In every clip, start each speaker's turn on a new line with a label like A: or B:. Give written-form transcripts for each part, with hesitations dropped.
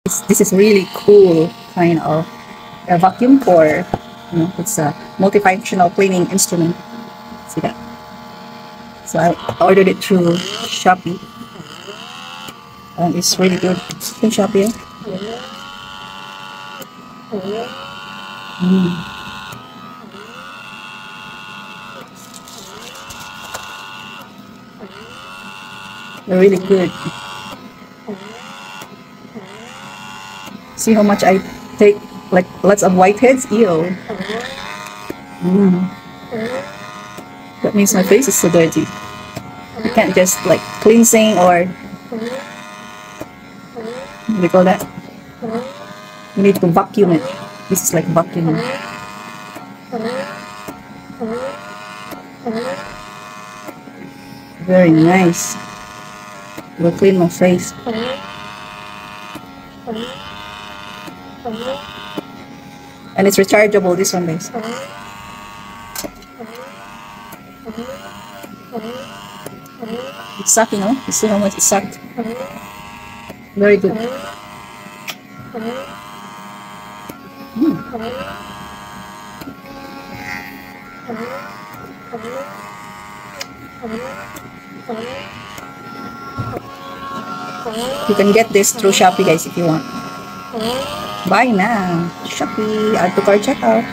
A: This is really cool kind of a vacuum for, it's a multifunctional cleaning instrument. See that? So I ordered it through Shopee, and it's really good from Shopee. They're really good. See how much I take, like lots of whiteheads? Ew. That means my face is so dirty. You can't just like cleansing or what do you call that? You need to vacuum it. This is like vacuuming. Very nice. Will clean my face. And it's rechargeable, this one, guys. It's sucking, no? You see how much it sucked? Very good. You can get this through Shopee, guys, if you want. Buy now. Shopee, add to cart checkout.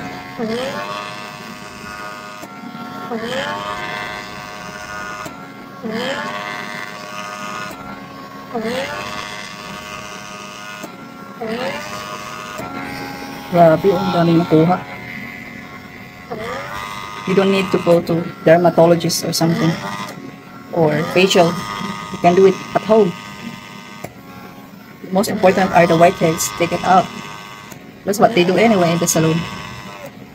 A: Grabe, ang daming nakuha. You don't need to go to dermatologist or something, or facial. You can do it at home. The most important are the whiteheads. Take it out. That's what they do anyway in the salon.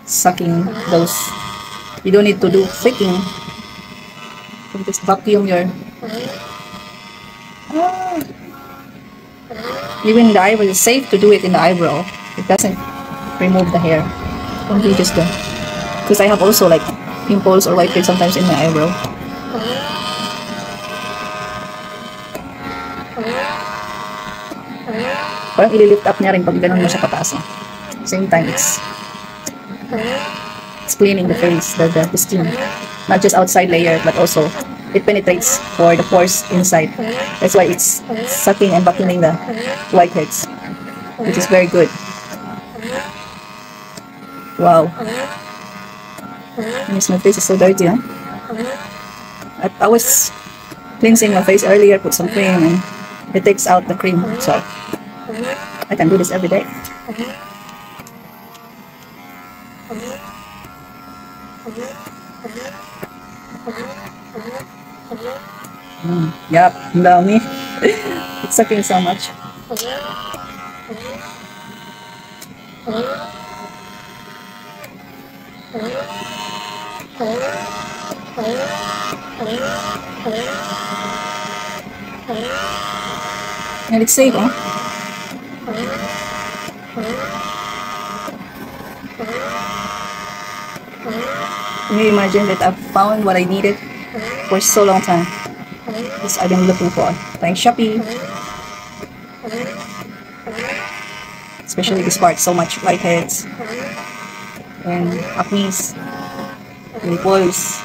A: Sucking those. You don't need to do flicking. You just vacuum your. Even the eyebrow, it's safe to do it in the eyebrow. It doesn't remove the hair. Only just the. Because I have also like pimples or whiteheads sometimes in my eyebrow. Parang ililift up niya rin pag ganun mo siya pataas. Same time, it's cleaning the face, the skin. Not just outside layer, but also it penetrates for the pores inside. That's why it's sucking and vacuuming the whiteheads, which is very good. Wow. My face is so dirty, huh? I was cleansing my face earlier, put some cream, and it takes out the cream, so I can do this every day. Yup, ang dami. It's sucking so much. And it's safe, huh? Can you imagine that I've found what I needed for so long time? This I've been looking for. Thanks Shopee. Especially this part, so much whiteheads and acnes, pimples.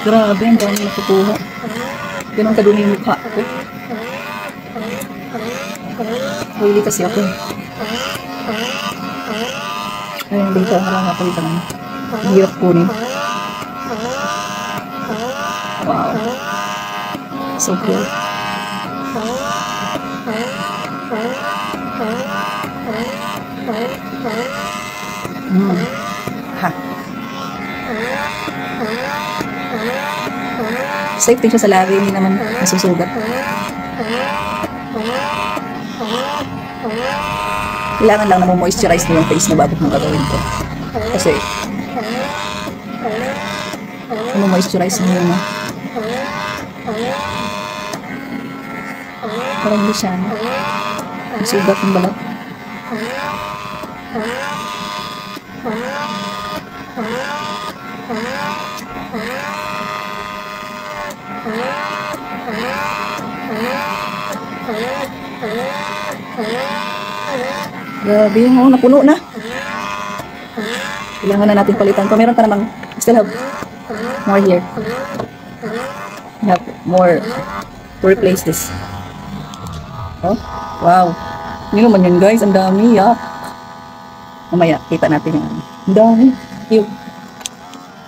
A: Grabe, ang dami nakukuha. Ganun kadumi yung mukha ko. Huli kasi ako. Ayun, dito. Marang ako dito naman. Ang hirap kunin. Wow. So cool. Ha. Safe din siya sa labi, hindi naman nasusugat. Kailangan lang na mo-moisturize mo yung face mo bago mong gagawin ko. Kasi Ano, moisturize mo yun, para hindi siya, sugat ng balat. Grabe, napuno na. Kailangan na natin palitan. Kung meron pa namang, still have more here. We have more to replace this. Oh, wow. Hindi naman yun, guys. Ang dami, Mamaya, kita natin yung ang dami. Cute.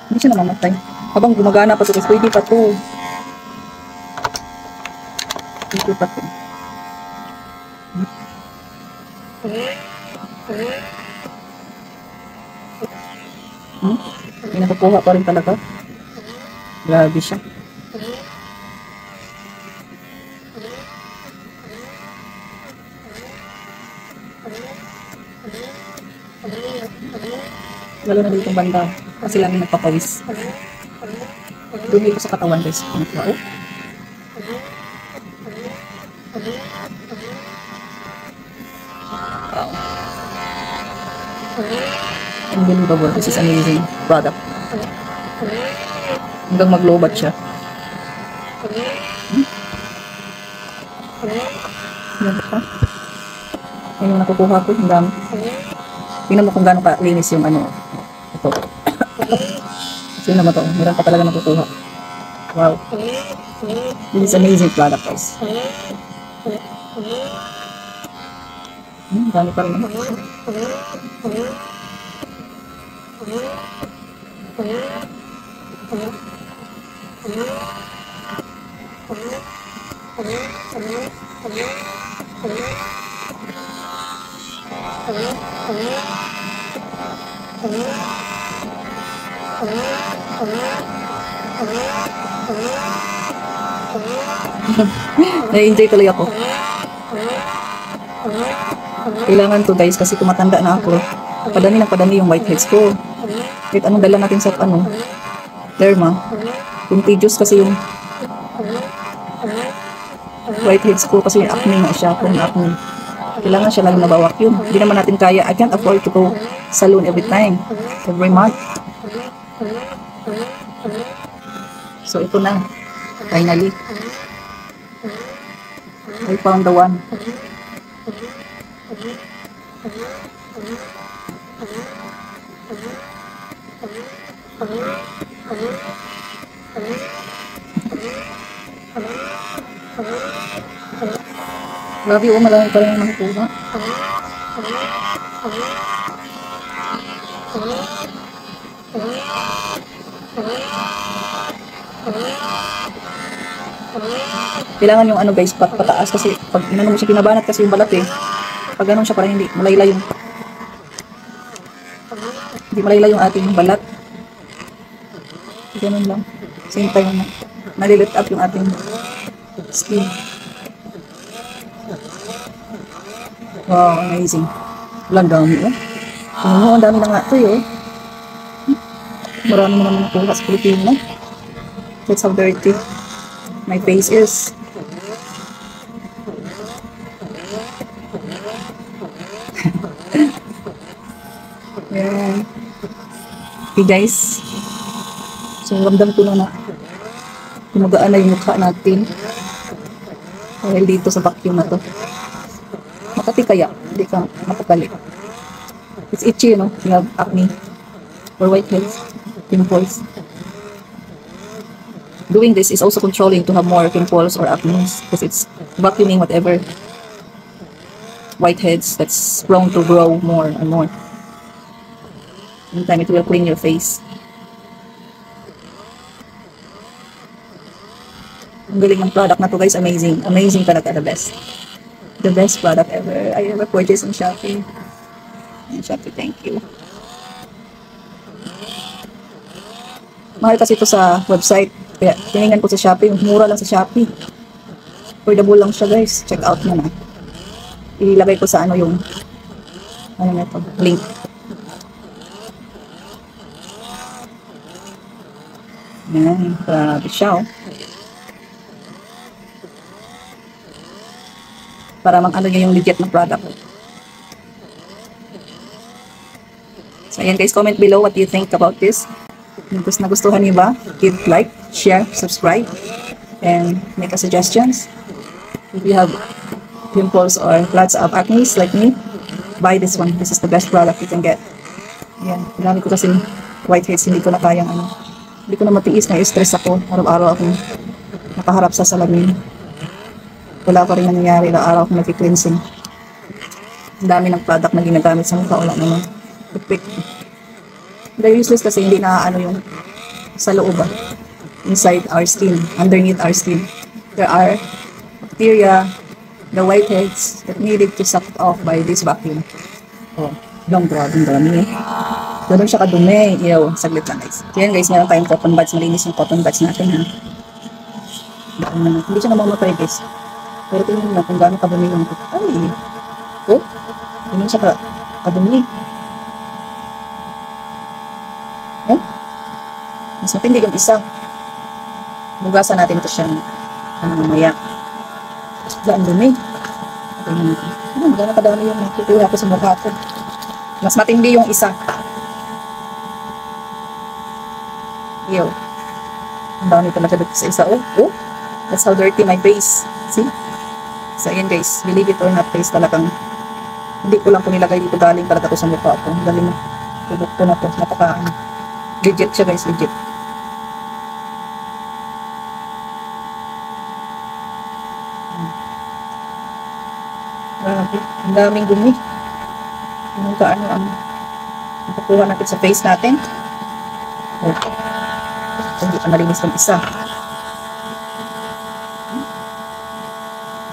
A: Hindi siya namamatay. Habang gumagana pa ito, guys, pwede pa ito. Pwede pa ito. May nakukuha pa rin talaga. Grabe siya. Lalo na dito banda. Kasi lagi nagpapawis. Dumi ko sa katawan, guys. Wow. Unbelievable. This is amazing product. Hanggang mag-lobat siya. Yan pa. Ayun yung nakukuha ko. Ang dami. Tingnan mo kung gaano ka-linis yung ano. Ito. Kasi naman ito. Meron pa talaga nakukuha. Wow. This is amazing product, guys. Dami pa rin naman. Na-enjoy tuloy ako. Kailangan to, guys, kasi tumatanda na ako. Padami yung whiteheads ko. Kahit anong dala natin sa derma. Contagious kasi yung whiteheads ko kasi acne nga siya. Kung acne. Kailangan siya lang nabawak yun. Hindi naman natin kaya. I can't afford to go salon every time. Every month. So, ito na. Finally. I found the one. Grabe, malaki pa rin yung nakukuha. Kailangan yung ano, guys, pataas kasi pag inano mo siya, pinabanat kasi yung balat pag ganun siya parang hindi malaylay yung ating balat. Ganun lang. Same time na nalilit up yung ating skin. Wow, amazing. Walang dami ang dami na nga ito Marami naman nakuha sa Pilipino. That's how dirty my face is. Yan. Okay, guys. So, ramdam ko na gumagaan na yung mukha natin. Dahil dito sa vacuum na to. Makati kaya, hindi ka mapakali. It's itchy, you have acne or whiteheads, pimples. Doing this is also controlling to have more pimples or acne because it's vacuuming whatever whiteheads that's prone to grow more and more. In time, it will clean your face. Ang galing ng product na to, guys. Amazing. Amazing talaga. The best. The best product ever I ever purchased on Shopee. On Shopee, thank you. Mahal kasi ito sa website. Kaya tiningan ko sa Shopee. Mura lang sa Shopee. Affordable lang siya, guys. Check out nyo na. Ilagay ko sa yung na ito, link. Yan, grabe siya, oh. Para ano niya yung legit na product. So, ayan guys, comment below what you think about this. Kung nagustuhan niyo ba, give like, share, subscribe, and make a suggestions. If you have pimples or lots of acne like me, buy this one. This is the best product you can get. Ayan, marami ko kasi whiteheads, hindi ko na kayang hindi ko na matiis, na-stress ako. Araw-araw akong nakaharap sa salamin. Wala pa rin nangyayari, araw-araw akong nag-cleansing. Ang dami ng product na ginagamit sa mukha, wala naman. Quick. They're useless kasi hindi na yung sa loob, inside our skin, underneath our skin. There are bacteria, the whiteheads that needed to suck off by this vacuum. Oh, grabe, dami. Ganun siya kadumi. Ew, saglit lang guys. So yan guys, meron tayong cotton buds. Malinis yung cotton buds natin, ha. Hindi siya namamatay guys. Pero tingnan mo kung gaano kadumi yung ay. Oh, ganun siya kadumi. Eh? Mas matindi yung isa. Bugasan natin ito siya mamaya. Ang dumi. Gano'n kadami yung nakukuha ko sa mukha ko. Mas matindi yung isa. Yo. Ang dami talaga dito sa isa. Oh, that's how dirty my face. See? So, ayan guys. Believe it or not, face talagang hindi ko lang po nilagay dito. Galing talaga to sa mukha ko. Galing produkto na to. Legit siya guys, legit. Grabe, ang daming dumi. Yung kaano ang nakukuha natin sa face natin. Oh, hindi pa nalinis ng isa.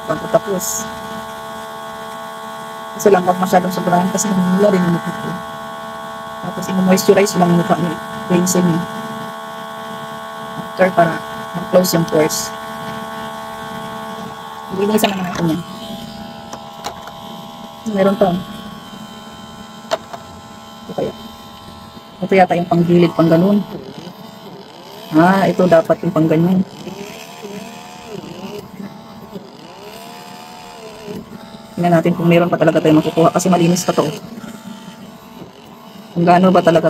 A: Pagkatapos. Kasi lang huwag masyadong sobrahan kasi namula rin yung mukha ko. Tapos imo-moisturize lang yung mukha niyo. Cleansing niyo. After para mag-close yung pores. Linisan naman natin yan. Meron to. Ito yata yung panggilid, pang ganun. Ito dapat yung pang ganyan. Tingnan natin kung meron pa talaga tayo makukuha kasi malinis pa to. Kung gaano ba talaga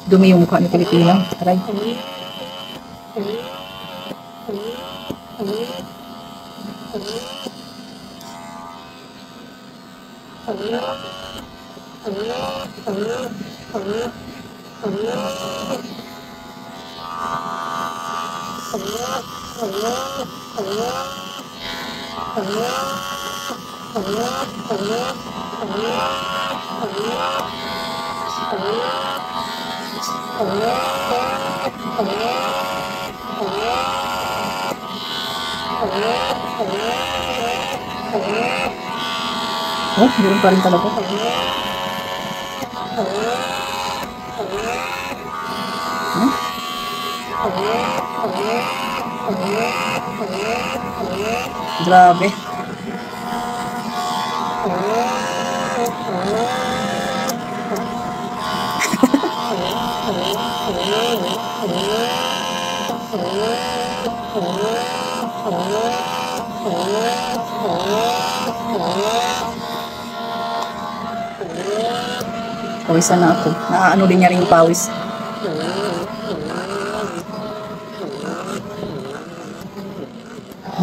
A: dumi yung mukha ni Pilipina. Aray. Meron pa rin talaga. Grabe. Pawisan na ako. Naaano din niya rin yung pawis.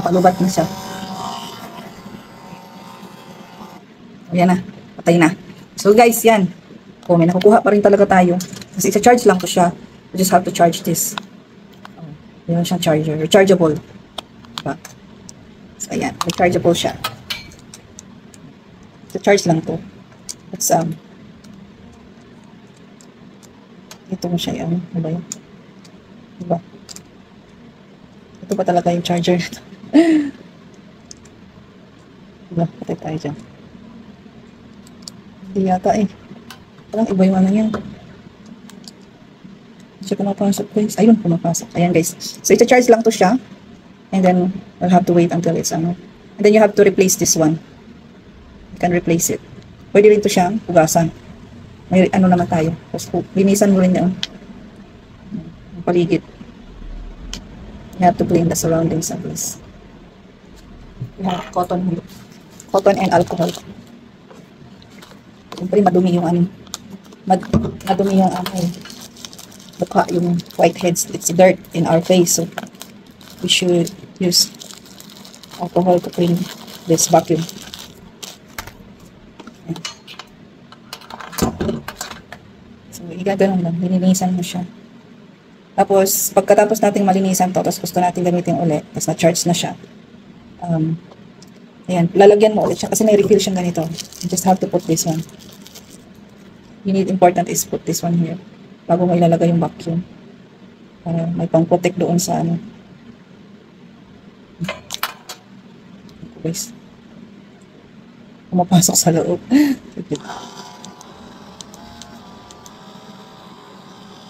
A: Palubat na siya. Ayan na. Patay na. So guys, yan. May nakukuha pa rin talaga tayo. Kasi isa-charge lang to siya. You just have to charge this. Yan siyang charger. Rechargeable. Diba? So ayan. Rechargeable siya. Isa-charge lang to. That's ito mo siya yan. Diba yun? Diba? Ito pa talaga yung charger nito. Diba? Patay tayo dyan. Hindi yata eh. Parang iba yung ano yan. Hindi siya pumapasok guys. Ayun, pumapasok. Ayan guys. So, ita-charge lang to siya. And then, we'll have to wait until it's And then you have to replace this one. You can replace it. Pwede rin to siya hugasan. May naman tayo. Tapos, linisan mo rin yan. Ang paligid. You have to clean the surroundings of this. You have cotton and alcohol. Siyempre, madumi yung ano, madumi yung mukha, yung whiteheads. It's dirt in our face, so we should use alcohol to clean this vacuum. So, ganun lang, lininisan mo siya. Tapos, pagkatapos natin malinisan to, tapos gusto natin gamitin ulit, tapos na-charge na siya, ayan, lalagyan mo ulit siya kasi may refill siyang ganito. You just have to put this one. Important is put this one here bago mo ilalagay yung vacuum. Para may pang-protect doon sa ano. Guys, pumapasok sa loob.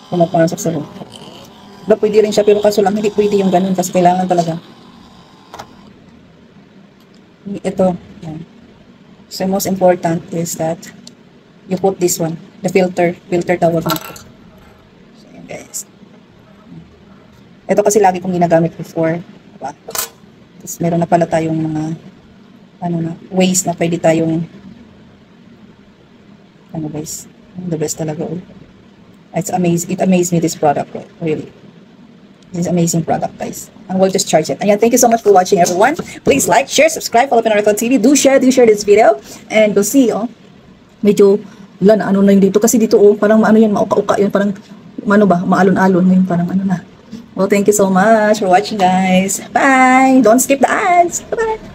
A: Pumapasok sa loob. Diba, pwede rin siya, pero kaso lang hindi pwede yung ganun kasi kailangan talaga. Ito. Yan. So, most important is that you put this one, the filter tawag nito. So, yan guys. Ito kasi lagi kong ginagamit before. Diba? Tapos, meron na pala tayong mga ways na pwede tayong guys. The best talaga. It amazed me, this product. Really. This is amazing product, guys. And we'll just charge it. And yeah, thank you so much for watching, everyone. Please like, share, subscribe, follow Pinoy TV. Do share this video. And we'll see, medyo, ano na yun dito. Kasi dito, parang yan, mauka-uka yun. Parang, maalon-alon. Ngayon, parang na. Well, thank you so much for watching, guys. Bye! Don't skip the ads. Bye-bye!